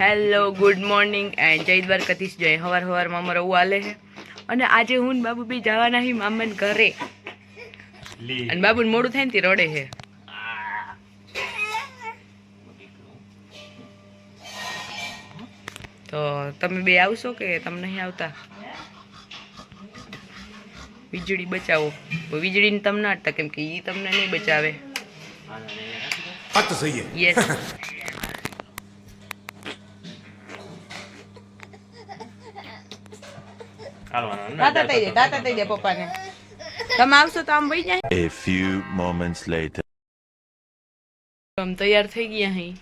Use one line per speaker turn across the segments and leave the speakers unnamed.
Hello good morning and જય દ્વારકાધીશ. જય હવારમાં અમારો હાલે છે અને આજે હું ને બાબુ બી જવાના હી મામાને ઘરે અને બાબુને મોડું થાય ને તે રડે છે. તો તમે બે આવશો કે તમે નહીં આવતા? વીજળી બચાવો. વીજળીને તમે ના અડતા કેમ કે એ તમને નહીં બચાવે. યસ. તાતા થઈ જાય પપ્પાને. તમે આવશો તો આમ વહી જાય.
A few moments later.
આમ તૈયાર થઈ ગયા અહીં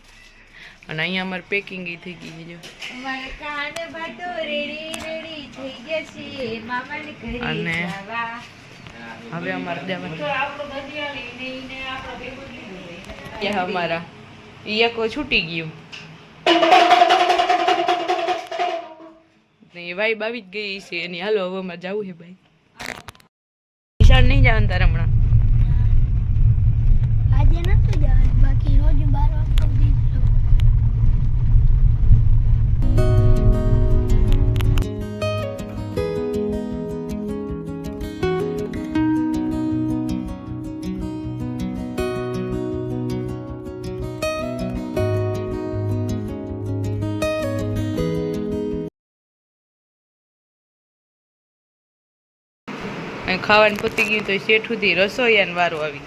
અને અહીંયા અમારે પેકિંગ થઈ ગઈ છે જો.
અમારે કાને ભાતો રેડી થઈ ગયા છે મામાને ઘરે
અને
જવા.
હવે અમારે જવાનું.
તો આપણો ગઢિયાળી ને આપણો ભેગો લીધો
એ અમારા ઈ એક છૂટી ગયું. એ વાઈબ આવી જ ગઈ છે એની. હાલો હવે અમારે જવું છે ભાઈ. નિશાળ નહીં જવાનું તારે હમણાં?
આજે નતું જવાનું, બાકી રોજ 12 વાગ્યા સુધી જવાનું.
ખાવાનું પતી ગયું તો શેઠ સુધી રસોઈયાનો વારો આવી.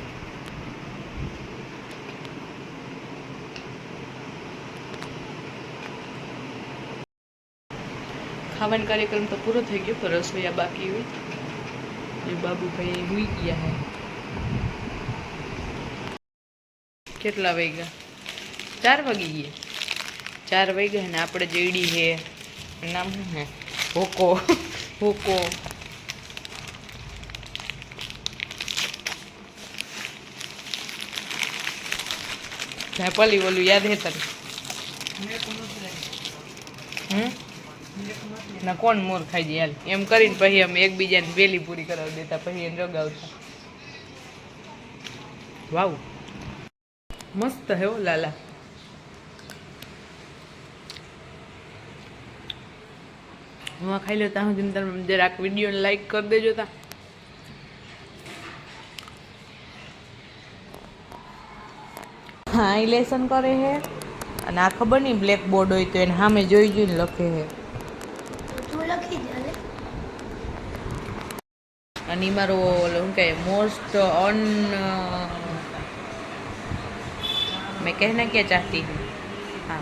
ખાવાનો કાર્યક્રમ તો પૂરો થઈ ગયો પણ રસોઈયા બાકી હોય. એ બાબુભાઈ હુઈ ગયા હે. કેટલા વાગ્યા? 4 વાગી ગયા. 4 વાગ્યા ને આપણે જેડી હે નામ શું હે? હોકો. હોકો પલી ઓલું યાદ હે તને? ના કોણ મોર ખાઈ જાય હાલ એમ કરીને પછી અમે એકબીજાને વેલી પૂરી કરાવી દેતા પછી એને રગાવતા. વાવ મસ્ત હે ઓ લાલા. હું ખાઈ લો ત્યાં સુધી તમે જરાક વિડીયોને લાઈક કરી દેજો તા. હા એ લેસન કરે છે અને આ ખબર નહીં બ્લેક બોર્ડ હોય તો એને સામે જોઈ જોઈને લખે છે.
તું લખી દે લે.
અને એ મારો શું કહે મોસ્ટ મેં કહેના ક્યાં ચાહતી હું. હા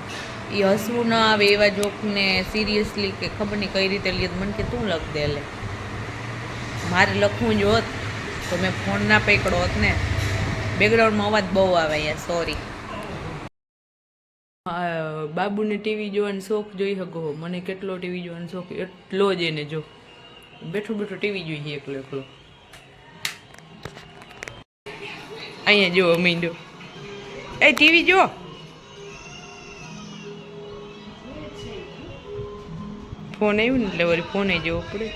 એ હસવું ન આવે એવા જોકને સિરિયસલી કે ખબર નહીં કઈ રીતે લે મને કે તું લખ દે. લે મારે લખવું જ હોત તો મેં ફોન ના પકડો હોત ને. બેકગ્રાઉન્ડમાં અવાજ બહુ આવે અહીંયા સોરી. બાબુને ટીવી જોવાનો શોખ જોઈ શકો. મને કેટલો ટીવી જોવાનો શોખ એટલો જ એને જો બેઠો બેઠો ટીવી જોઈએ એકલો એકલો. અહીંયા જો મીંડો એ ટીવી જો. ફોન આવ્યું ને એટલે વળી ફોને જોવો પડે.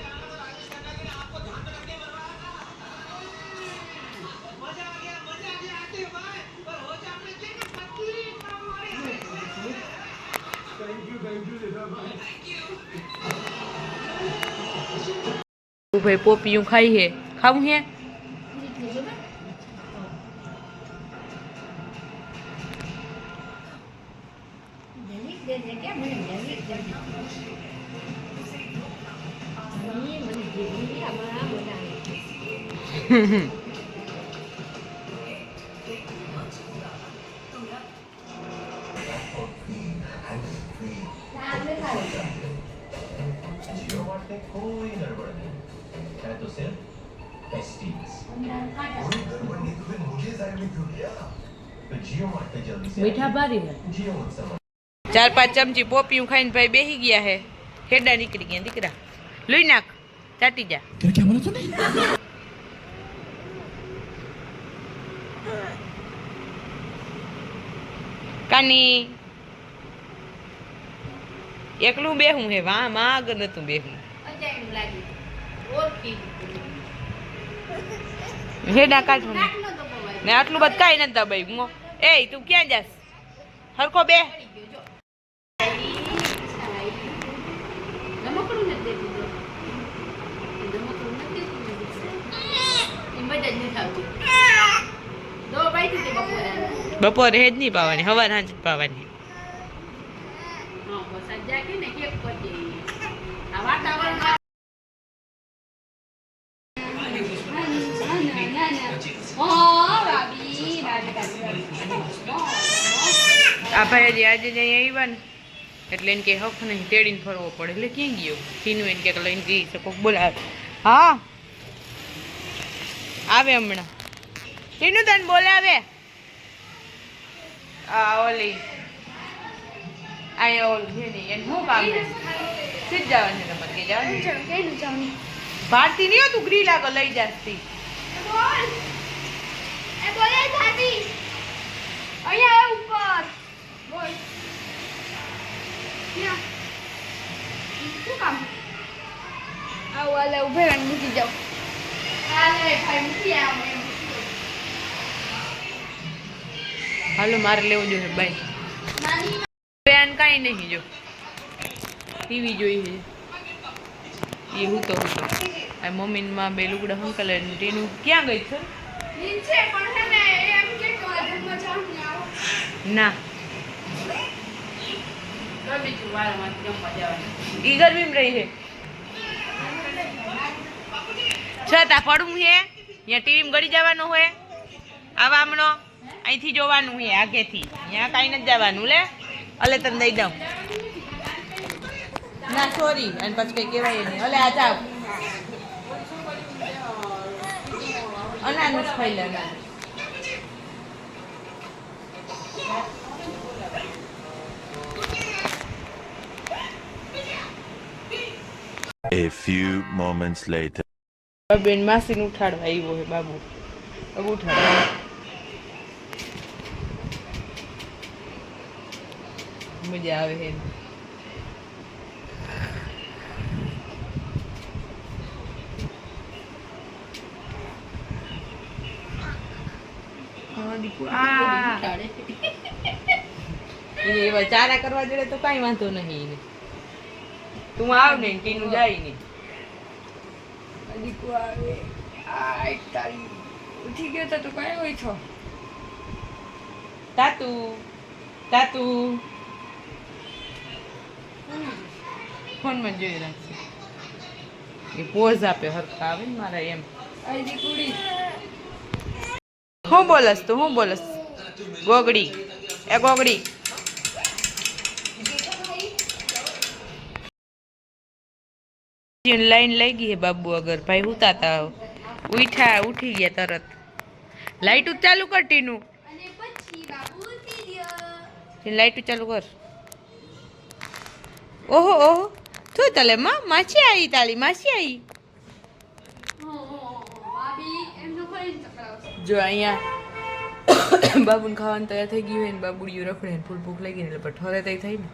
ભાઈ પોપિયું ખાઈ હે. ખાવું હે? મીઠા ભારી હે. 4-5 ચમચી પોપિયું ખાઈને ભાઈ બેસી ગયા હે. હેડા નીકળી ગયા દીકરા. લઈ નાખ ચાટી જા. કાની એકલું બેહું હે. વાહ માં આગળ નતું બેહું. હેડા કાઢ ને આટલું બધું કાંઈ નથી દબાઈ. એ તું ક્યાં જાસ? હરખો બે. બપોરે હેજ નહીં પાવાની, હવાર હાંજ જ પાવાની. આ ભાઈ હજી આજે જ અહીંયા આવ્યા ને એટલે એને કે હક નહીં તેડીને ફરવો પડે. એટલે ક્યાં ગયો ટીનું એને ક્યાંક લઈને જઈ શકો. બોલાવે. હા આવે હમણાં. ટીનું તને બોલાવે. આ ઓલી અહીંયા ઓલું છે નહીં એને શું કામ છે? સીધ જવાનું છે તમારે કે જવાનું? ભારતી નહીં હતું ગ્રીલ આગળ લઈ જાતી. હાલો મારે લેવું જોઈએ બાય. બેન કાંઈ નહીં જો ટીવી જોઈ છે એ હું તો આ મમ્મીમાં બે લુગડા હંકલે ટીનું ક્યાં ગઈ છે? ના ઈ ગરમીમાં રહી છે. છતાં પડવું છે અહીંયા ટીવીમાં ગળી જવાનું હોય. આવા હમણો અહીંથી જોવાનું છે આગેથી. અહીંયા કાંઈ નથી જવાનું. લે અલે તને દઈ દઉં. ના સોરી અને પછી કંઈ કહેવાય નહીં. અલે આ જાવ અનાનસ ખાઈ લે. અનાનસ
A few moments later.
બેન માસીને ઉઠાડવા આવ્યો છે બાબુ. બાબુ ઉઠાડવા મજા આવે છે. એવા ચારા કરવા જોડે તો કઈ વાંધો નહીં. તું આવ ને ટીનું જાય ને
ઉઠી ગયો તો તું કઈ હોય છો?
તાતુ તાતુ ફોનમાં જોઈ રાખશે. એ પોઝ આપે હરખા આવે ને મારા એમ. હું બોલસ તું? હું બોલસ? ગોગડી એ ગોગડી. લાઈન લઈ ગઈ હે બાબુ. અગર ભાઈ ઉતાતા ઉઠી ગયા તરત. લાઈટ ચાલુ કર ટીનું. લાઈટ ચાલુ કર. ઓહો ઓહો શું તલે માં માછી આવી? તાળી માછી આવી. જો અહીંયા બાબુને ખાવાનું તૈયાર થઈ ગયું હોય ને બાબુડિયું રખડે ને ફૂલ ભૂખ લાગી ને એટલે પણ ઠરે તઈ થઈ ને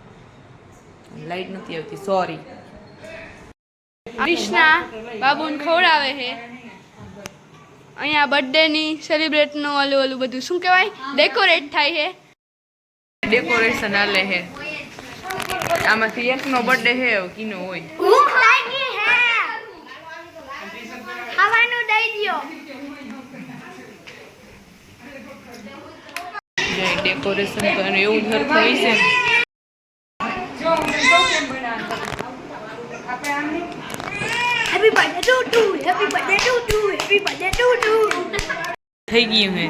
લાઈટ નથી આવતી. સોરી.
કૃષ્ણા બાબુને ખવડાવે છે. અહીંયા બર્થડે ની સેલિબ્રેટ નું ઓલું બધું શું કહેવાય ડેકોરેટ થાય છે.
ડેકોરેશન આલે હે. આમાંથી એકનો બર્થડે હે કીનો હોય.
ભૂખ લાગી હે, ખાવાનું દઈ દ્યો.
જે ડેકોરેશન કરે એવું સરખું હોય છે ને.
Happy birthday to to, happy birthday to to, happy birthday to to.
થઈ ગયું હે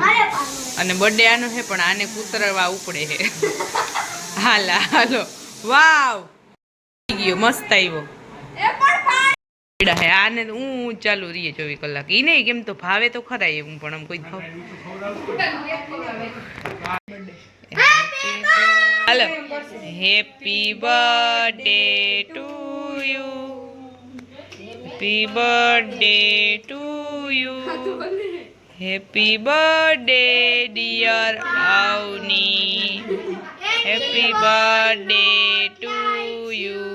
અને બર્થડે આનો હે પણ આને કૂતરવા ઉપડે હે. હાલા હાલો વાવ થઈ ગયો મસ્ત આવ્યો. હે આને હું ચાલુ રહીએ 24 કલાક. ઈ નહીં કેમ તો ભાવે તો ખરા એવું પણ આમ કોઈ હાલો. Happy birthday to you, happy birthday to you, happy birthday dear Avani, happy birthday to you.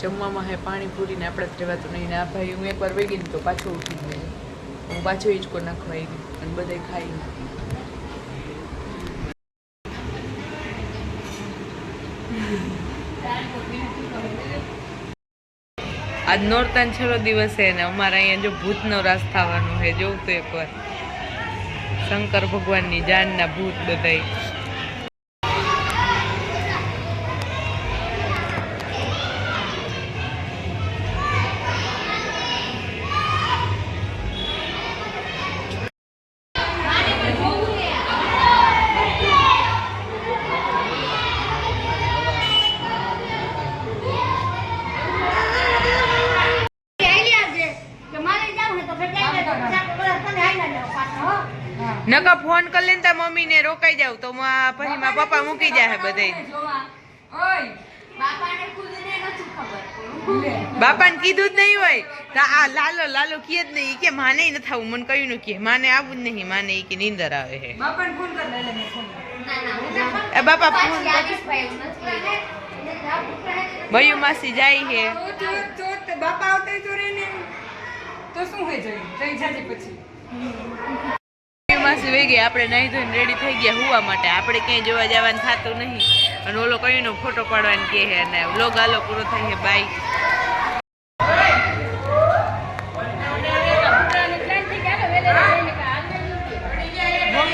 જમવામાં હે પાણીપુરી ને આપણે જ રહેવાતું નહીં ને આ ભાઈ હું એકવાર વહી ગઈ ને તો પાછો ઉઠી ગયો. હું પાછો હિંચકો નાખવા આવી અને બધાય ખાઈ. આજ નોરતાનો છેલ્લો દિવસ છે ને અમારે અહીંયા જો ભૂતનો રાસ થવાનો છે. જોવું તો એકવાર શંકર ભગવાનની જાનના ભૂત બધાય.
આઈલી આવજે કે મારે જાવું છે તો ફેર જાય તો તને આઈલા જાવ પાછો હો.
નકા ફોન કરી લે ને તાર મમ્મીને રોકાઈ જાવ તો પછી મારા પપ્પા મૂકી જાય બધાય.
બાપાને ખુદને નથી ખબર.
બાપાને કીધું જ નહીં હોય તો આ લાલો કહે જ નહીં કે માને ન થવું. મને કહ્યું ને કે માને આવું જ નહીં. માને ઈ કે નીંદર આવે છે.
ના ના હું
એ બાપા ફોન
પાછી આવીશ ભાઈ એવું નથી.
ભયું માસી જાય છે.
બાપા આવતા તો રે ને તો શું હોય જઈ જઈ જાજે પછી
ભયું માસી વહી ગઈ. આપણે નાહી ધોઈને રેડી થઈ ગયા હુવા માટે. આપણે ક્યાંય જોવા જવાનું થતું નહીં. અને ઓલો કઈનો ફોટો પાડવાનું કહે છે અને વ્લોગ આલો પૂરો થાય છે. બાય.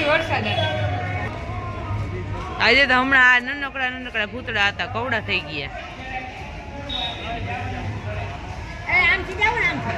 વરસાદ
આજે તો હમણાં આ નાનકડા ભૂતડા હતા કવડા થઈ ગયા.
એ આમથી જાવ ને આમથી